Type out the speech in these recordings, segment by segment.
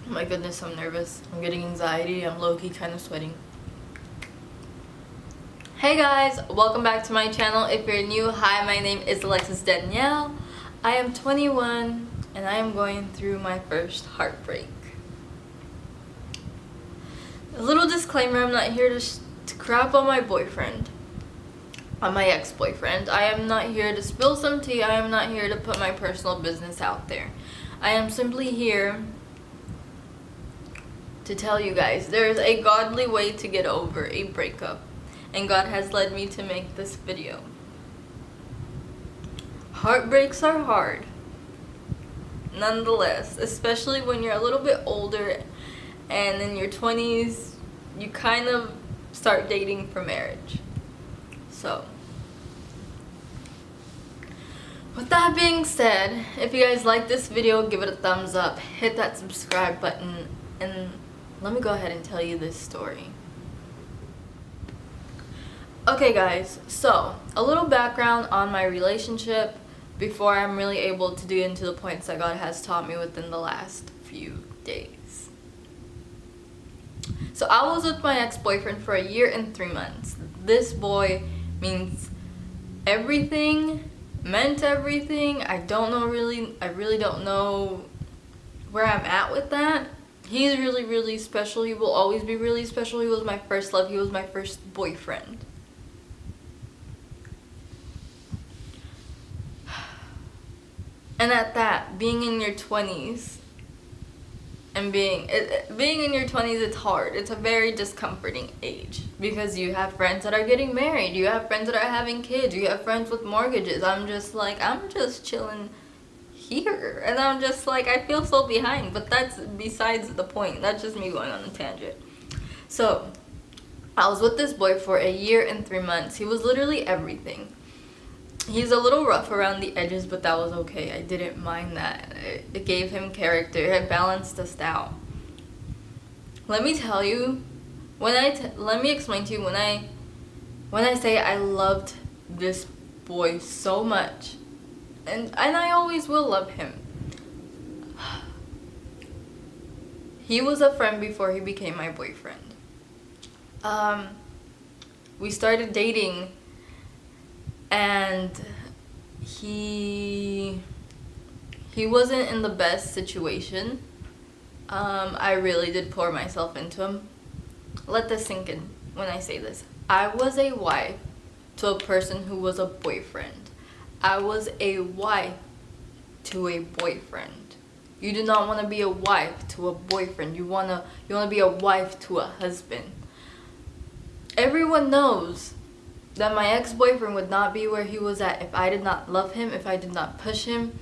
Oh my goodness, I'm nervous. I'm getting anxiety. I'm low-key kind of sweating. Hey guys, welcome back to my channel. If you're new, hi, my name is Alexis Danielle. I am 21 and I am going through my first heartbreak. A little disclaimer, I'm not here to crap on my boyfriend, on my ex-boyfriend. I am not here to spill some tea. I am not here to put my personal business out there. I am simply here to tell you guys there is a godly way to get over a breakup, and God has led me to make this video. Heartbreaks are hard, nonetheless, especially when you're a little bit older and in your 20s you kind of start dating for marriage. So with that being said, if you guys like this video, give it a thumbs up, hit that subscribe button, and let me go ahead and tell you this story. Okay guys, so a little background on my relationship before I'm really able to dig into the points that God has taught me within the last few days. So I was with my ex-boyfriend for 1 year and 3 months. This boy means everything, meant everything. I really don't know where I'm at with that. He's really, really special. He will always be really special. He was my first love. He was my first boyfriend. And at that, being in your 20s, and being in your 20s, it's hard. It's a very discomforting age because you have friends that are getting married. You have friends that are having kids. You have friends with mortgages. I'm just chilling here, and I'm just like, I feel so behind. But that's besides the point. That's just me going on a tangent. So I was with this boy for 1 year and 3 months. He was literally everything. He's a little rough around the edges, but that was okay. I didn't mind that. It gave him character. It balanced us out. Let me tell you, let me explain to you, when I say I loved this boy so much, and I always will love him. He was a friend before he became my boyfriend. We started dating, and he wasn't in the best situation. I really did pour myself into him. Let this sink in when I say this. I was a wife to a person who was a boyfriend. I was a wife to a boyfriend. You do not want to be a wife to a boyfriend. You want to be a wife to a husband. Everyone knows that my ex-boyfriend would not be where he was at if I did not love him, if I did not push him,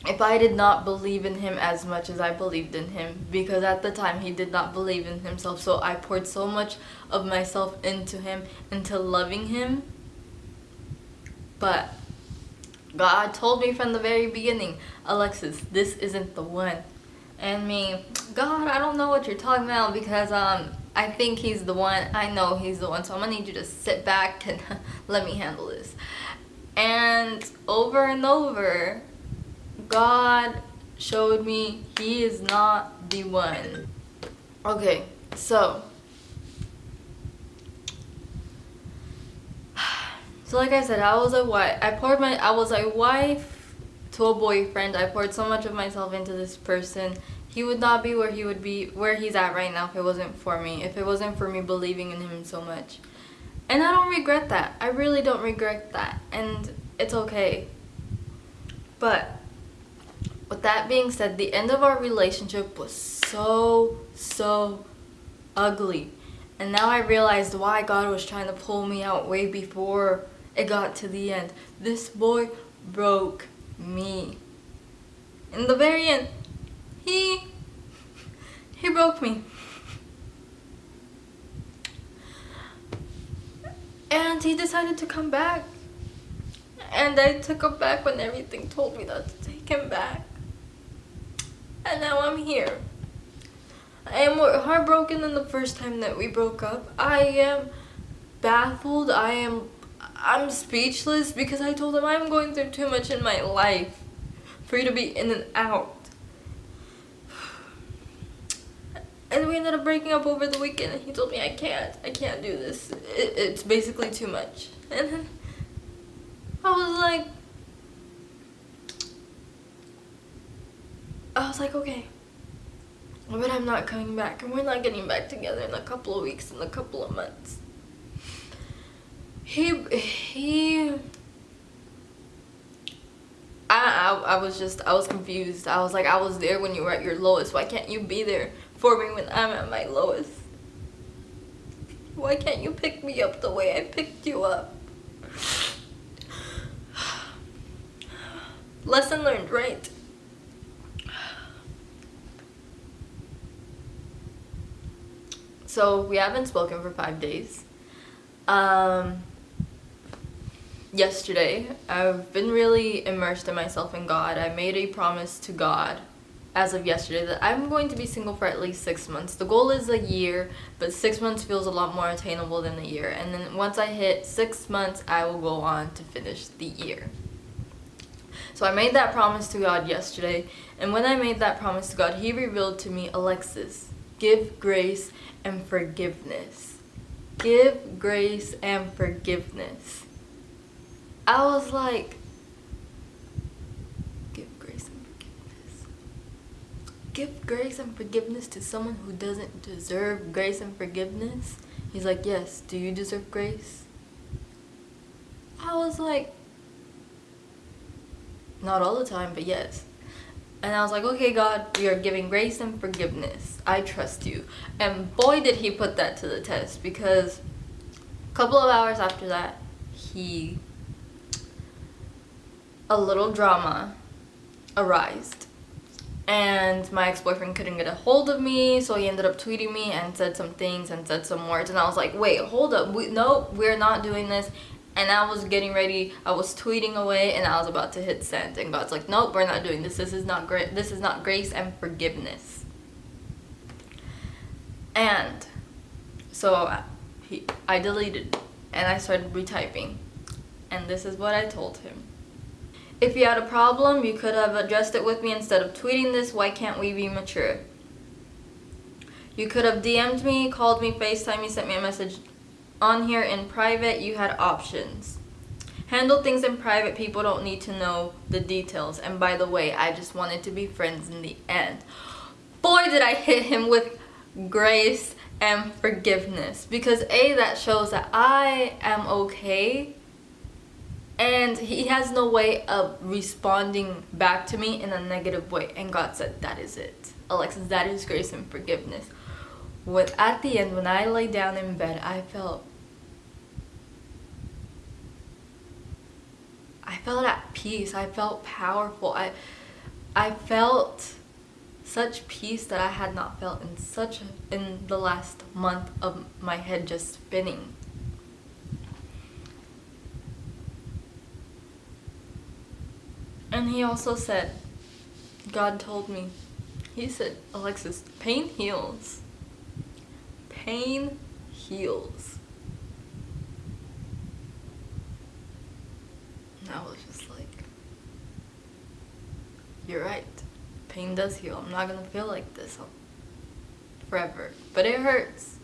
if I did not believe in him as much as I believed in him, because at the time he did not believe in himself. So I poured so much of myself into him, into loving him. But God told me from the very beginning, Alexis, this isn't the one. And me, God, I don't know what you're talking about, because I think he's the one. I know he's the one. So I'm gonna need you to sit back and let me handle this. And over, God showed me he is not the one. Okay, so like I said, I was a wife to a boyfriend. I poured so much of myself into this person. He would not be where he's at right now if it wasn't for me. If it wasn't for me believing in him so much. And I don't regret that. I really don't regret that. And it's okay. But with that being said, the end of our relationship was so ugly. And now I realized why God was trying to pull me out way before it got to the end. This boy broke me. In the very end, he broke me. And he decided to come back. And I took him back when everything told me not to take him back. And now I'm here. I am more heartbroken than the first time that we broke up. I am baffled. I'm speechless because I told him I'm going through too much in my life for you to be in and out. And we ended up breaking up over the weekend, and he told me I can't do this. It's basically too much. And then I was like, okay, but I'm not coming back, and we're not getting back together in a couple of weeks, in a couple of months. I was confused. I was like, I was there when you were at your lowest. Why can't you be there for me when I'm at my lowest? Why can't you pick me up the way I picked you up? Lesson learned, right? So we haven't spoken for 5 days. Yesterday, I've been really immersed in myself in God. I made a promise to God as of yesterday that I'm going to be single for at least 6 months. The goal is a year, but 6 months feels a lot more attainable than a year. And then once I hit 6 months, I will go on to finish the year. So I made that promise to God yesterday, and when I made that promise to God, He revealed to me, Alexis, give grace and forgiveness. Give grace and forgiveness. I was like, give grace and forgiveness. Give grace and forgiveness to someone who doesn't deserve grace and forgiveness? He's like, yes, do you deserve grace? I was like, not all the time, but yes. And I was like, okay, God, you're giving grace and forgiveness. I trust you. And boy, did He put that to the test, because a couple of hours after that, a little drama arised. And my ex-boyfriend couldn't get a hold of me, so he ended up tweeting me and said some things and said some words. And I was like, wait, hold up. No, we're not doing this. And I was getting ready. I was tweeting away, and I was about to hit send. And God's like, nope, we're not doing this. This is not great. This is not grace and forgiveness. And so I deleted, and I started retyping. And this is what I told him. If you had a problem, you could have addressed it with me instead of tweeting this. Why can't we be mature? You could have DM'd me, called me, FaceTime me, sent me a message on here in private. You had options. Handle things in private. People don't need to know the details. And by the way, I just wanted to be friends in the end. Boy, did I hit him with grace and forgiveness. Because A, that shows that I am okay. And he has no way of responding back to me in a negative way. And God said, that is it. Alexis, that is grace and forgiveness. At the end, when I lay down in bed, I felt at peace. I felt powerful. I felt such peace that I had not felt in the last month of my head just spinning. And he also said, God told me, He said, Alexis, pain heals. Pain heals. And I was just like, you're right. Pain does heal. I'm not going to feel like this forever. But it hurts.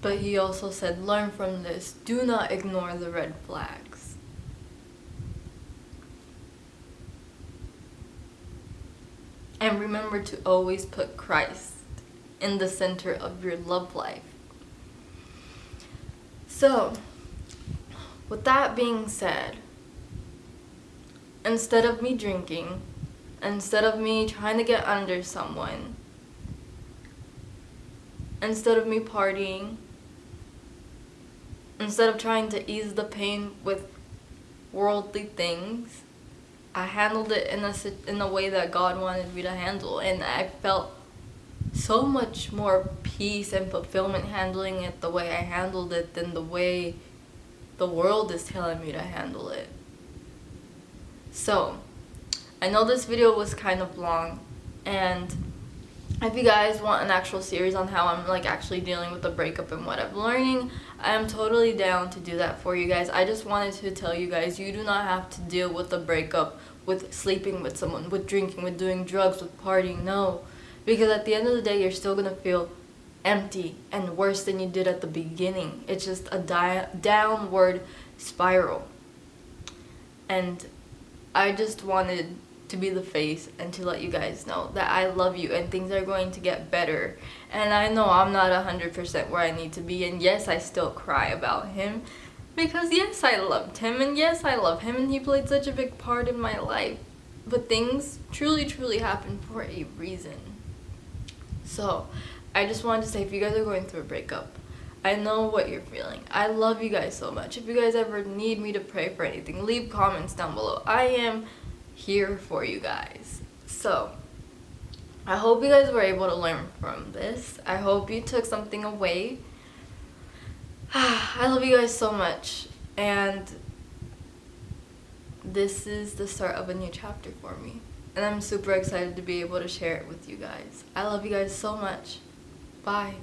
But he also said, learn from this. Do not ignore the red flags. And remember to always put Christ in the center of your love life. So, with that being said, instead of me drinking, instead of me trying to get under someone, instead of me partying, instead of trying to ease the pain with worldly things, I handled it in a way that God wanted me to handle. And I felt so much more peace and fulfillment handling it the way I handled it than the way the world is telling me to handle it. So, I know this video was kind of long, and if you guys want an actual series on how I'm actually dealing with the breakup and what I'm learning, I am totally down to do that for you guys. I just wanted to tell you guys, you do not have to deal with the breakup with sleeping with someone, with drinking, with doing drugs, with partying. No. Because at the end of the day, you're still going to feel empty and worse than you did at the beginning. It's just a downward spiral. And I just wanted to be the face and to let you guys know that I love you and things are going to get better. And I know I'm not 100% where I need to be, and yes, I still cry about him, because yes, I loved him, and yes, I love him, and he played such a big part in my life. But things truly happen for a reason. So I just wanted to say, if you guys are going through a breakup, I know what you're feeling. I love you guys so much. If you guys ever need me to pray for anything, leave comments down below. I am here for you guys. So I hope you guys were able to learn from this. I hope you took something away. I love you guys so much, and this is the start of a new chapter for me, and I'm super excited to be able to share it with you guys. I love you guys so much. Bye.